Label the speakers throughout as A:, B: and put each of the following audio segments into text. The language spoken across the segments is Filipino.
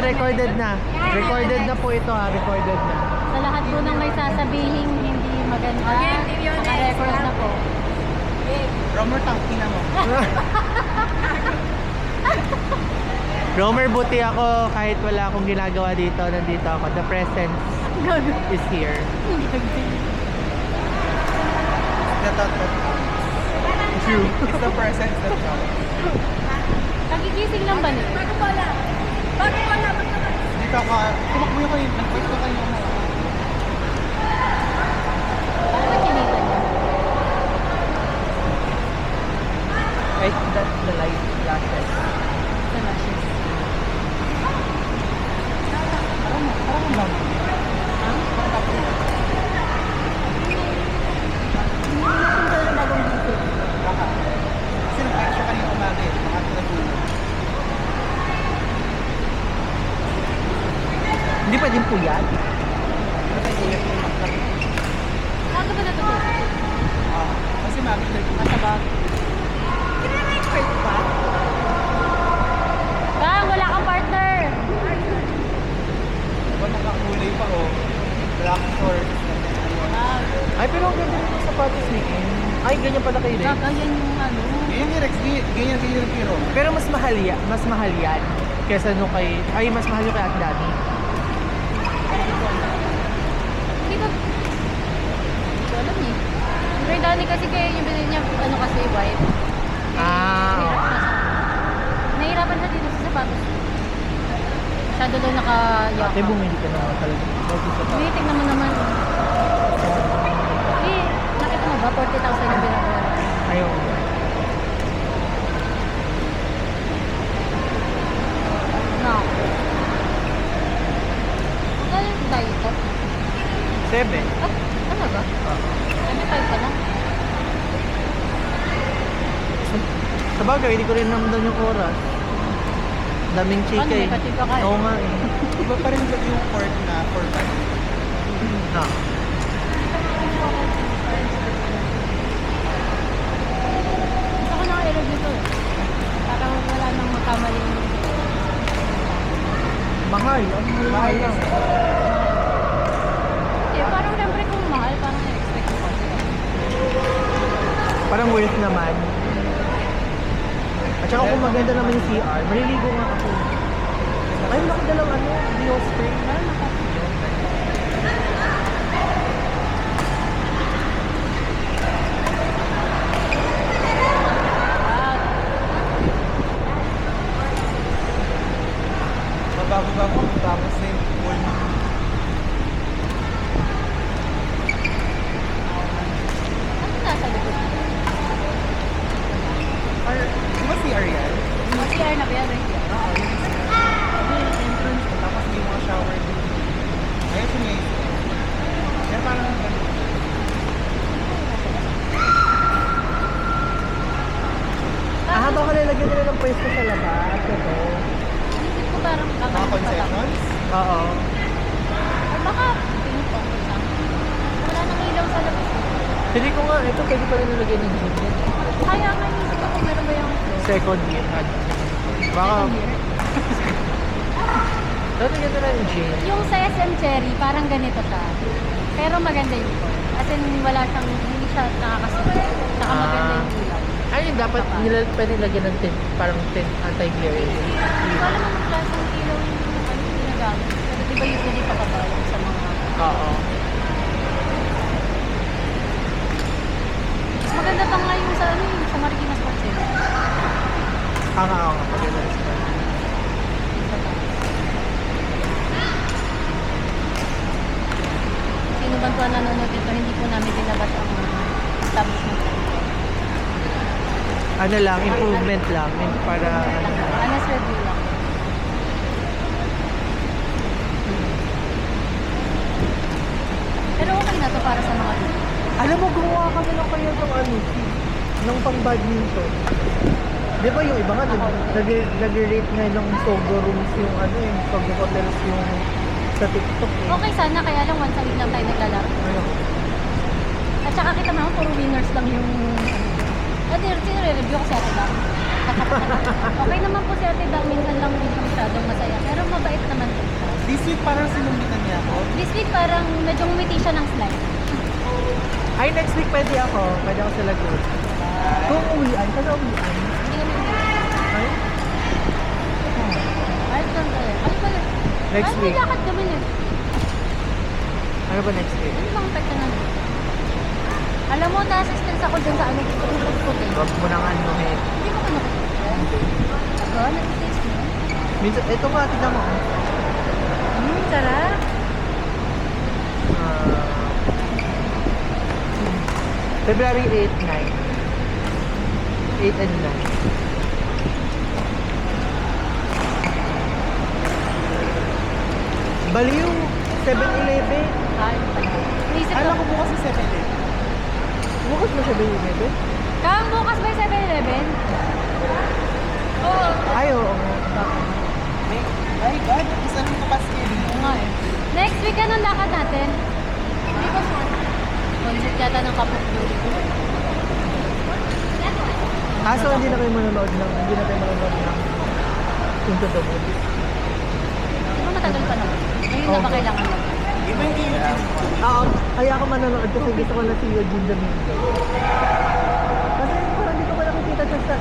A: recorded na. Recorded na po ito ha, recorded na.
B: Sa lahat po ng may sasabihin hindi maganda, naka-record na po.
C: Romer, tangki na mo.
A: Romer, buti ako kahit wala akong ginagawa dito, nandito ako. The presence is here.
C: True. It's the presence that counts.
B: Kagigising lang ba nito?
C: Dito ako, tumakbo yung kayo. Nag-wait ko kayo.
B: Bakit kinita niya?
A: I think that's the light flashes.
B: Sa lashes.
C: Parang lang. Baka. Kasi nag-text siya kanina umaga eh. Baka tinatulog.
A: Hindi pa din po yan.
B: Saan ka ba natutulog?
C: Kasi mami nag-tulog.
B: Nasa bag. Kang, wala kang partner!
C: Diba nakakulay pa oh. Black shorts.
A: Ay, pero ang ganda rin yung sapatos ni Kim. Ay, ganyan pala kayo rin.
B: Gagayan yung ano.
C: Ganyan ni Rex. Ganyan yung Piro.
A: Pero mas mahal yan. Kesa nung kay... Ay, mas mahal yung kay Ate Dami.
B: Hindi ko alam eh. Pero dati kasi kayo yung binili niya, ano kasi, white. Nahirapan siya dito sa sapatos. Masyado daw naka-yaka.
A: Ate, bumili ka naman talaga.
B: Hindi, tignan mo naman. Eh, nakita mo ba? 40,000 yung binabayaran.
A: Ayun.
B: No. Magkano yung tayo ito?
A: 7.
B: Ah, ano ba? Sabi 5 pa lang.
A: Sa bagay, hindi ko rin namdan yung oras. Daming chika
B: Ano, may
A: eh.
B: kachika ka eh.
A: Oo nga eh.
C: Iba pa rin yung port na for fun.
A: Ah.
B: Gusto ko naka-erog dito eh. Para wala nang magkamali yung
A: Mahal. Ang mahal lang.
B: eh, parang siyempre kung mahal, parang na-expect ko kasi.
A: Parang worth naman. At saka kung maganda naman yung CR, maliligo nga ako. Ay, wala ko dalang ano, Dio spray.
B: Parang nakapagod.
C: Mabago-bago. Tapos na yung pool.
B: Ano nasa likod?
C: Or, di ba si Ariel?
B: CR na ba yan? Right?
C: Yung entrance ko. Tapos may mga shower din. Ayun siya may kaya parang
A: Habang ka nilagyan nila ng pwesto sa labas, ito.
B: Isip ko parang
C: mga
B: kakalimutan pa.
C: concessions.
A: Oo.
B: Or baka ping-pong ko sa wala nang ilaw sa labas.
A: Pili ko nga, ito pwede pa rin nilagyan ng gym.
B: Kaya nga isip ko kung meron ba yung
A: Second year. Baka,
B: second year.
A: dati ganda na yung gym.
B: Yung sa SM Cherry, parang ganito siya. Pero maganda yung floor. As in, wala siyang, hindi siya nakakasunod. Saka maganda yung ilaw.
A: Ayun, dapat pwede lagyan ng tint, parang tint anti-glare.
B: Hindi ko alam ang klaseng ilaw yung ano, ginagamit. Pero di ba usually pakabawal sa mga...
A: Oo.
B: Mas maganda pa nga yung sa ano yung sa Marikina Sports Center.
A: Oo nga, maganda rin sila.
B: Sino ba ito nanonood dito? Hindi po namin dinabas ang establishment.
A: Ano lang, improvement lang. Para,
B: Honest review lang. Pero okay na to para sa mga dito.
A: alam mo, gumawa kami ng kayo ng ano, ng pang-badminton. Di ba yung iba nga, nag-rate nga ng Sogo rooms yung ano yung Sogo hotels yung sa TikTok eh.
B: Okay sana, kaya lang once a week lang tayo naglalaro.
A: Ayun.
B: At saka kita naman, puro winners lang yung... At sino re-review ko si Ate Dang. Okay naman po si Ate Dang, minsan lang din kami sa masyadong masaya. Pero mabait naman din siya.
C: This week parang sinumbitan niya ako.
B: This week parang medyo ngumiti siya ng slide.
A: Ay, next week pwede ako. Pwede ako sa Laguna. Kung uwian, kasi uwian.
B: Hindi kami
A: Ay?
B: Ayos lang tayo. Ano ba yun?
A: Next
B: Ay,
A: week.
B: may lakad kami eh.
A: Ano ba next week?
B: Ano bang pekta na? Alam mo, na-assistance ako dyan sa ano, puti.
A: Huwag mo nang anuhin.
B: Hindi mo ka nakikita. Ako, nag-taste mo.
A: Minsan, ito nga, tignan mo.
B: Sarap.
A: Ah, February 8, 9. 8 and 9. Baliw! 7-Eleven.
B: Ay, pala. Naisip
C: Alam
B: ko,
C: ko bukas sa 7-Eleven.
A: Bukas mo 7-Eleven?
B: Kang bukas ba yung 7-Eleven? Oo.
A: Ay, oo.
C: Ay, God, isa nang kapaskil.
B: Oo nga eh. Next week, anong lakad natin? Hindi ko sure. Concert yata ng Kapok Beauty.
A: Kaso hindi na kayo manonood ng Into the Woods.
B: Di ba matagal pa naman? Ngayon na ba
A: Oo.
B: kailangan mo?
C: Iba yung Eugene.
A: Oo, kaya ako manonood kasi gusto ko na si Eugene Domingo. Kasi parang hindi ko pa nakikita siya sa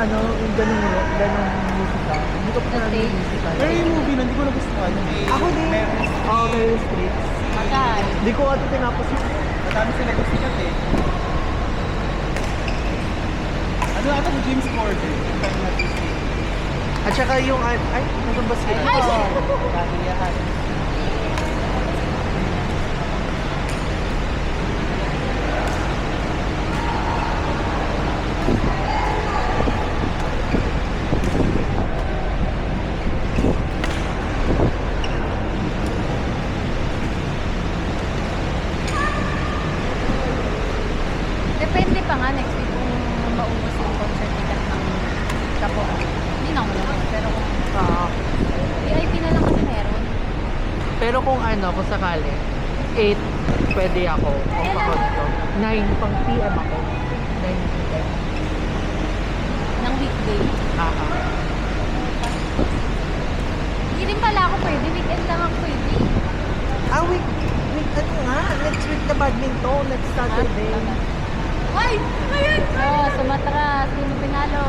A: yung ganong musika. Hindi ko pa
B: Sa
A: na
B: stage.
A: musika.
C: Pero yung movie nun, hindi ko nagustuhan.
A: Ako din.
C: Meron.
A: Oo, Meryl Streep.
B: Magay.
A: Hindi ko ito tinapos yun.
C: Madami sila gustikat eh. Ano si James Corden? Time na Tuesday.
A: At saka yung, ay, nasa basket.
B: Ay,
C: Kaliyahan.
B: Depende pa nga next week kung maubos yung concert ticket ng Kapok. Hindi na ako naman. Pero kung
A: Oo.
B: VIP na lang kasi meron.
A: Pero kung kung sakali, 8, pwede ako. Kung pakonto. 9 pang PM ako. 9 PM.
B: Ng weekday. Hindi rin pala ako pwede. Weekend lang ako pwede.
A: Week, ano nga, next week na badminton, next Saturday.
B: Ay! Ayun! Oo, Sumatra. Sino pinalo?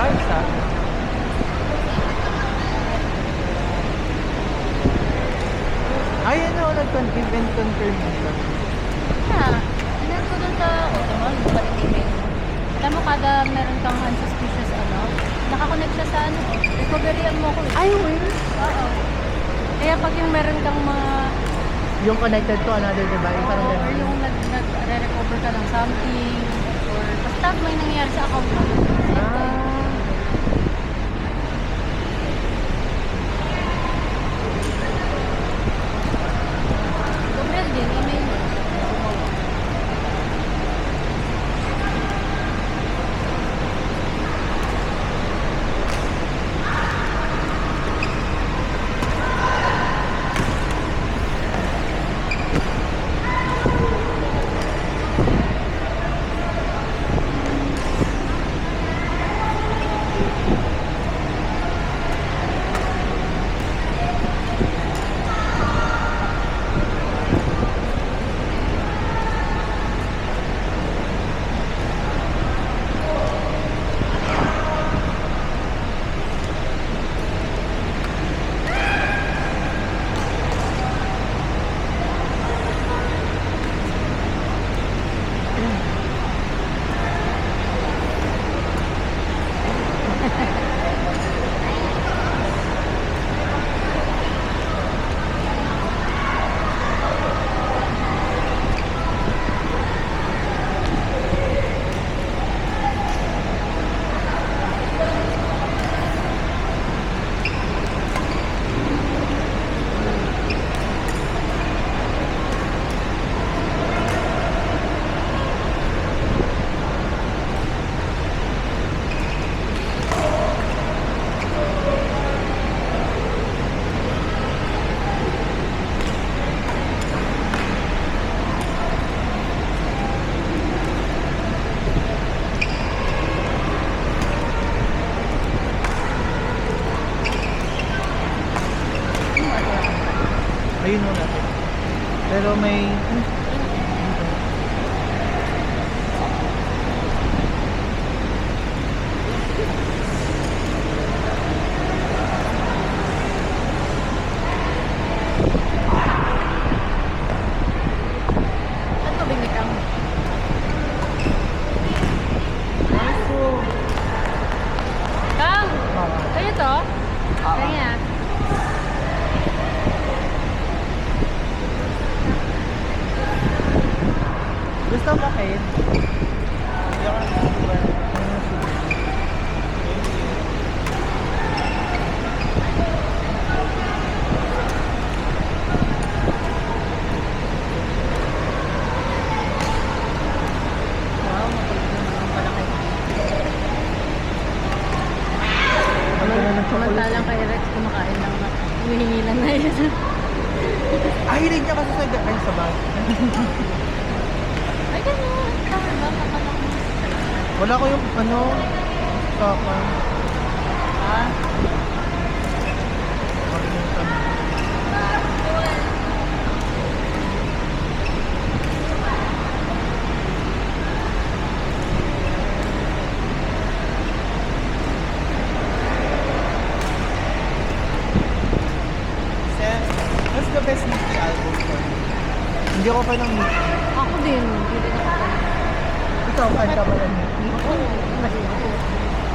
A: Ayos ah. Ay, nag-event confirmation.
B: Yeah. Sinan ko dun sa Automall. Balik email mo. Alam mo, kada meron kang unsuspicious nakakonect siya sa recoveryan mo ko.
A: Ay, wait.
B: Oo. Kaya pag yung meron kang mga
A: Yung connected to another device, parang
B: or
A: ganun.
B: yung nag-recover ka ng something or basta may nangyayari sa account mo.
A: Ah.
B: Gabriel din, email mo.
A: Pero may...
B: Ano to, binikang? Kang! Kayo to? Kaya.
A: Gusto mo kayo?
C: Hindi ako nagsusugan.
B: Wow, makulit naman pala kayo. Samantalang kay Rex kumakain lang na. Humihingi lang na yun.
A: Ah, hilig niya kasi sa ay, sa bag.
B: Ay, ganun. Tama ba? Kakalak mo.
A: Wala ko yung ano, saka.
B: Ah,
A: Kalimutan.
C: Seth, what's the best Nicki album for you?
A: Hindi ako fan ng Nicky.
B: ako din. Hindi rin ako fan.
A: Ikaw, fan ka ba ng Nicky?
B: Mas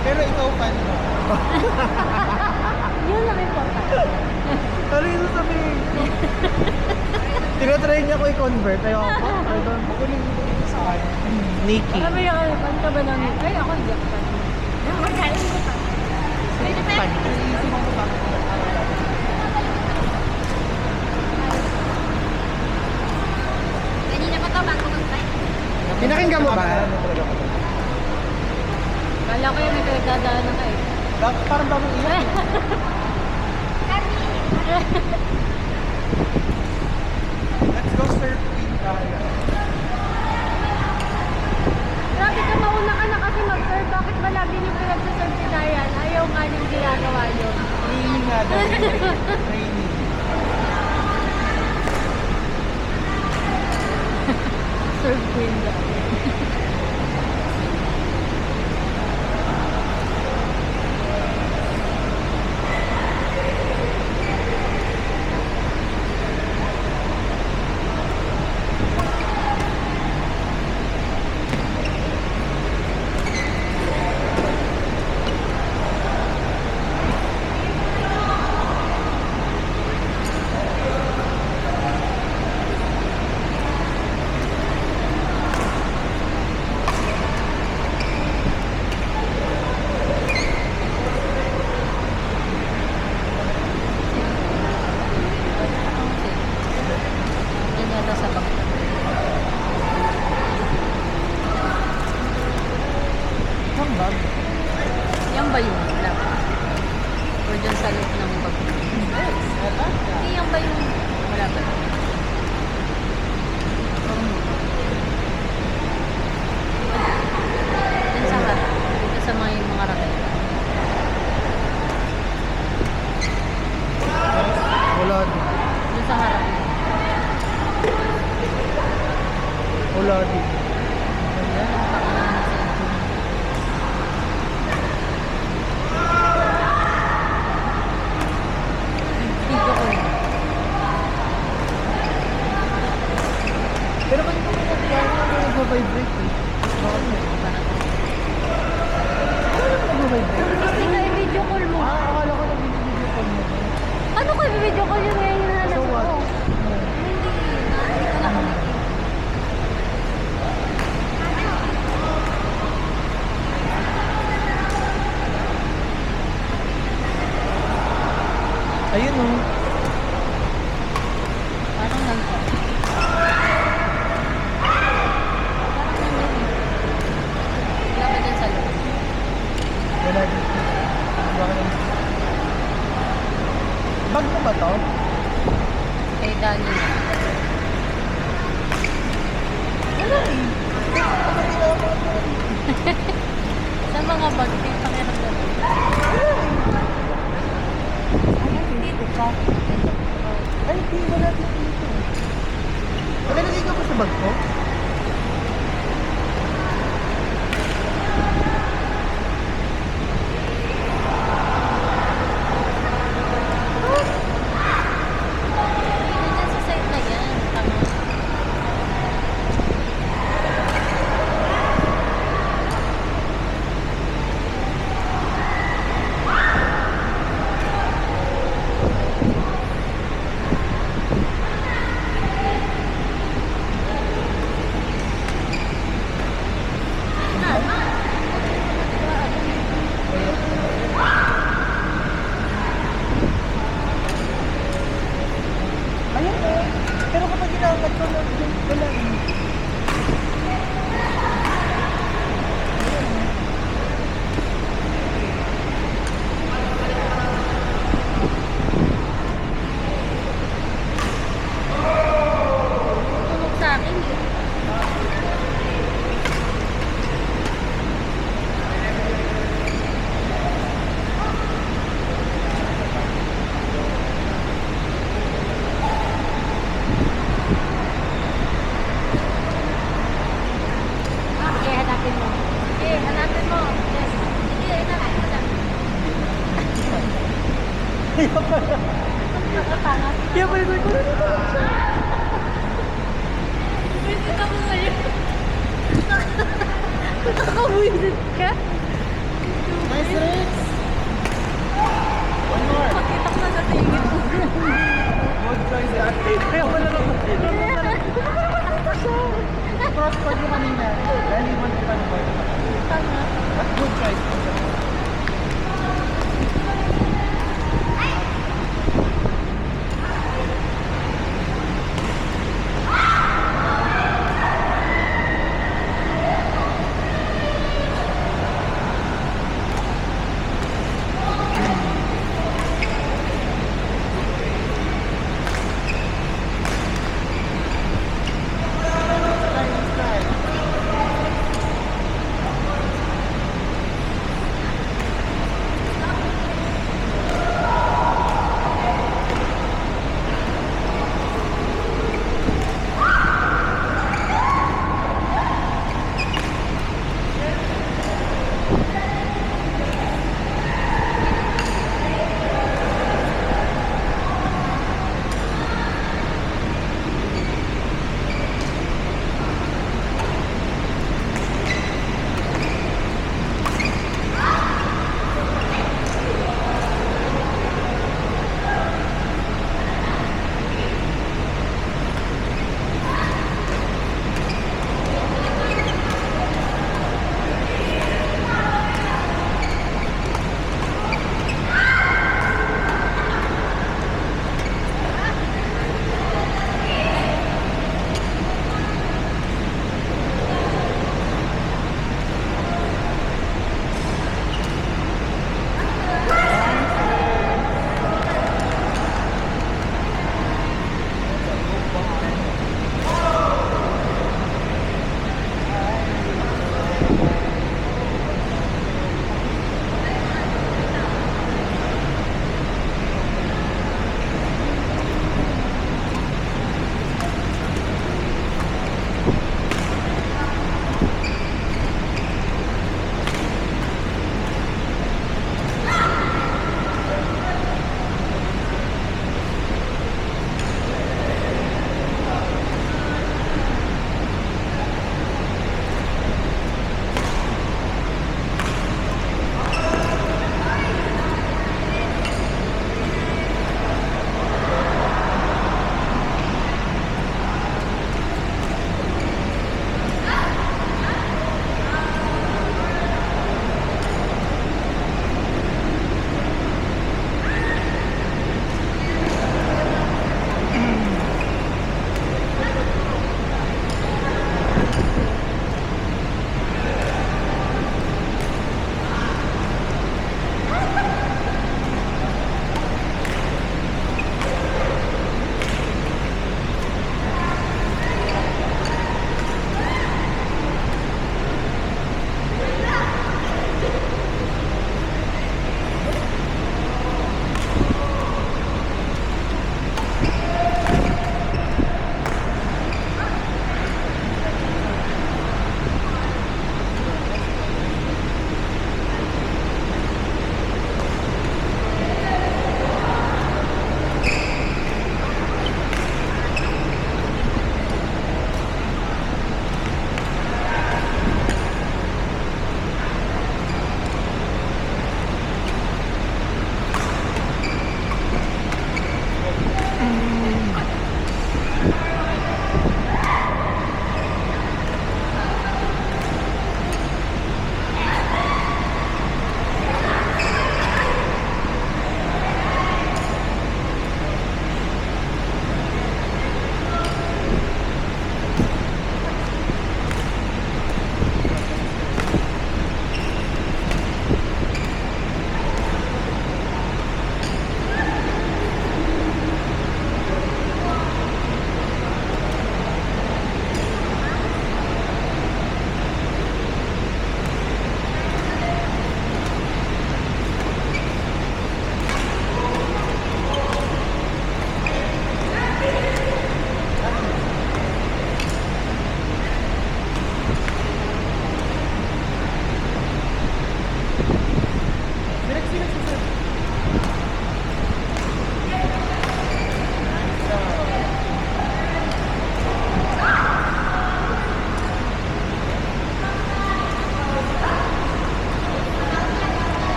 C: Pero ikaw fan mo.
B: yun lang important.
A: Ano yung sasabihin ko? Tinatry niya ko i-convert. Ayaw ako. I don't...
C: Makuling dito sa kanya.
A: Nicky.
B: Ano ba yung fan ka ba ng Ay, ako hindi ako fan. Magkain ko pa.
A: Fan.
C: Iisip ako bakit mo nag-aaral.
B: Kanina pa to, bago mag-try.
A: Pinakinggan mo ba?
C: Ano talaga ako?
B: Kala ko yung may pinagdadaanan ka eh.
C: Parang bagong iyak. Let's go surf queen tayo.
B: Grabe ka, mauna ka na kasi mag-serve. Bakit ba lagi niyo pinagsaserve si Dayan? Ayaw nga niyong ginagawa yun.
C: Raining nga daw. Raining.
B: Serve queen daw. Yan yata sa bangka.
A: Ang bag.
B: Yan ba yun? Wala pa. Or dyan sa loob ng bag. Hindi yan ba yung... Wala pa. Dyan sa harap. Dito sa mga raket.
A: Wala din.
B: Dyan sa harap.
A: Wala din.
B: Ayan, ang pangalan ng cellphone. Video ko yun.
A: Pero kanina ko nag-vibrate eh. Bakit mo?
B: Parang
A: Ano nag-vibrate?
B: Kasi nga i-video call mo.
A: Ah, akala ko nag-video call mo.
B: Ano ko i-video call yun ngayon yung hanap
A: So
B: ko?
A: what?
B: Hindi ko na kami.
A: Ayun oh.
B: Parang ganito. Parang ganyan eh. Wala ba dyan sa loob?
A: Wala din. Bakit? Bag mo ba to?
B: Eh,
A: bag ko?
B: Nandiyan sa side na yan. Tama.
A: Ayan eh. Pero kapag ginangkat ko, nandun wala eh.
B: Tulog sa akin eh. Okay, hanapin mo. Okay, hanapin mo. Yes. Sige, hanapin mo lang. Nakapangat.
A: Kaya pala ko ito.
B: Kita mo ngayon. Nakakabuisit ka.
C: Nice race! One more!
B: Makita ko na sa tingin mo.
C: Good choice, ate.
A: Kaya pala naman.
C: Cross pag yung kanina. Dahil iwan ko pa naman.
B: Tama.
C: But good choice.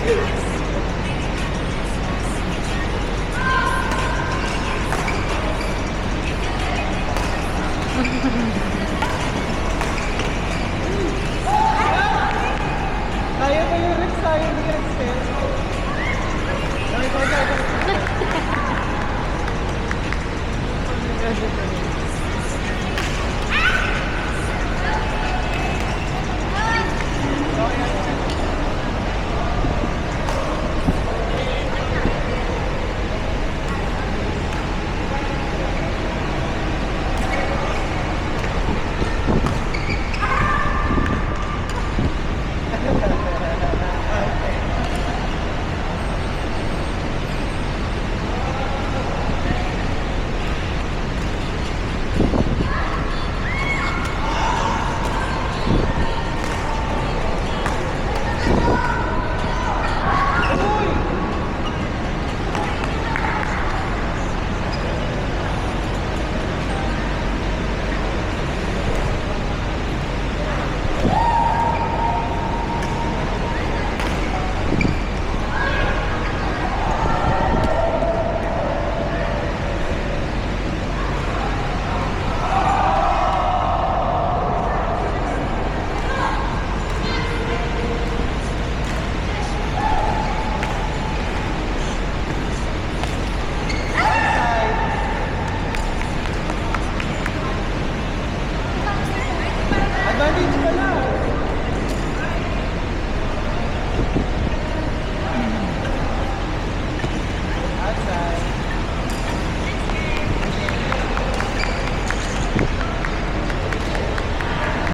C: Kaya pa yung Rex tayo, hindi ka Rex. Okay.